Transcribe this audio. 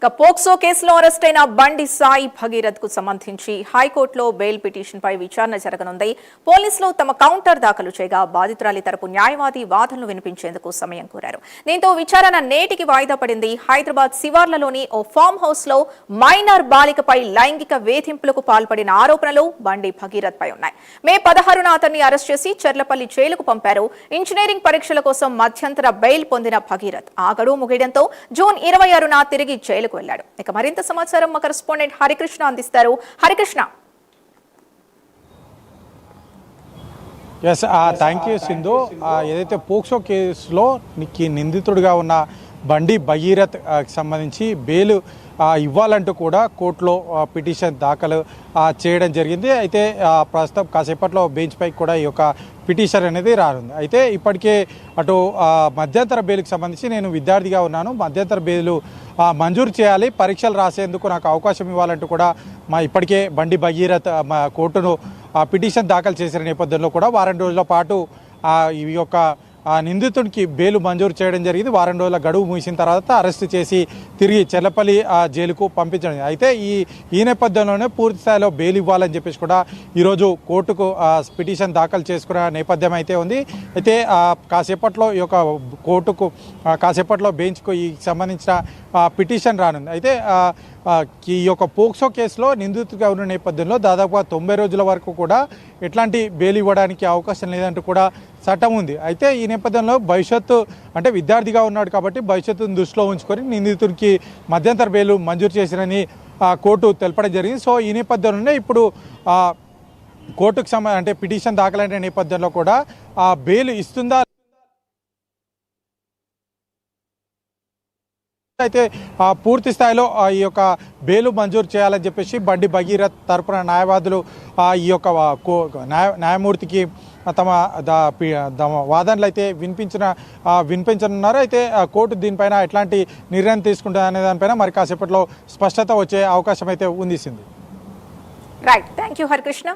POCSO కేసులో arrest అయిన బండి సాయి భగీరథ్ కు సంబంధించి హైకోర్టులో బెయిల్ పిటిషన్ పై విచారణ జరగనుంది. పోలీసులు తమ కౌంటర్ దాఖలు చేయగా బాధితురాలి తరపు న్యాయవాది వాదనలు వినిపించేందుకు సమయం కోరారు. దీంతో విచారణ నేటికి వాయిదా పడింది. హైదరాబాద్ శివార్లలోని ఓ ఫామ్ హౌస్ లో మైనర్ బాలికపై లైంగిక వేధింపులకు పాల్పడిన ఆరోపణలు బండి భగీరథ్ పై ఉన్నాయి. మే 16న అతన్ని అరెస్ట్ చేసి చెర్లపల్లి జైలుకు పంపారు. ఇంజనీరింగ్ పరీక్షల కోసం మధ్యంతర బెయిల్ పొందిన భగీరథ్ ఆ గడువు ముగియడంతో జూన్ 26న తిరిగి జైలు వెళ్ళాడు. ఇక మరింత సమాచారం మా కరెస్పాండెంట్ హరికృష్ణ అందిస్తారు. హరికృష్ణ. Thank you Sindhu. ఏదైతే పోక్సో కేసులో నిందితుడిగా ఉన్న బండి భగీరథ్ సంబంధించి బెయిల్ ఇవ్వాలంటూ కూడా కోర్టులో పిటిషన్ దాఖలు చేయడం జరిగింది. అయితే ప్రస్తుతం కాసేపట్లో బెంచ్ పైకి కూడా ఈ యొక్క పిటిషన్ అనేది రానుంది. అయితే ఇప్పటికే అటు మధ్యంతర బెయిల్కి సంబంధించి నేను విద్యార్థిగా ఉన్నాను, మధ్యంతర బెయిల్ మంజూరు చేయాలి, పరీక్షలు రాసేందుకు నాకు అవకాశం ఇవ్వాలంటూ కూడా ఇప్పటికే బండి భగీరథ్ కోర్టును పిటిషన్ దాఖలు చేసిన నేపథ్యంలో కూడా వారం రోజుల పాటు ఈ యొక్క నిందితుడికి బెయిల్ మంజూరు చేయడం జరిగింది. వారం రోజుల గడువు ముగిసిన తర్వాత అరెస్ట్ చేసి తిరిగి చెర్లపల్లి జైలుకు పంపించడం. అయితే ఈ నేపథ్యంలోనే పూర్తి స్థాయిలో బెయిల్ ఇవ్వాలని చెప్పేసి కూడా ఈరోజు కోర్టుకు పిటిషన్ దాఖలు చేసుకున్న నేపథ్యం అయితే ఉంది. అయితే కాసేపట్లో ఈ యొక్క కోర్టుకు కాసేపట్లో బెంచ్కు ఈ సంబంధించిన పిటిషన్ రానుంది. అయితే ఈ యొక్క పోక్సో కేసులో నిందితుడిగా ఉన్న నేపథ్యంలో దాదాపుగా 90 రోజుల వరకు కూడా ఎట్లాంటి బెయిల్ ఇవ్వడానికి అవకాశం లేదంటూ కూడా చట్టం ఉంది. అయితే ఈ నేపథ్యంలో భవిష్యత్తు అంటే విద్యార్థిగా ఉన్నాడు కాబట్టి భవిష్యత్తును దృష్టిలో ఉంచుకొని నిందితుడికి మధ్యంతర బెయిల్ మంజూరు చేసినని కోర్టు తెలపడం జరిగింది. సో ఈ నేపథ్యంలోనే ఇప్పుడు కోర్టుకు అంటే పిటిషన్ దాఖలైన నేపథ్యంలో కూడా బెయిల్ ఇస్తుందా అయితే పూర్తి స్థాయిలో ఈ యొక్క బెయిల్ మంజూరు చేయాలని చెప్పేసి బండి భగీరథ్ తరపున న్యాయవాదులు ఈ యొక్క న్యాయమూర్తికి తమ వాదనలు అయితే వినిపించనున్నారు. అయితే కోర్టు దీనిపైన ఎట్లాంటి నిర్ణయం తీసుకుంటుంది అనే దానిపైన మరి కాసేపట్లో స్పష్టత వచ్చే అవకాశం అయితే ఉంది. Right, thank you Harikrishna.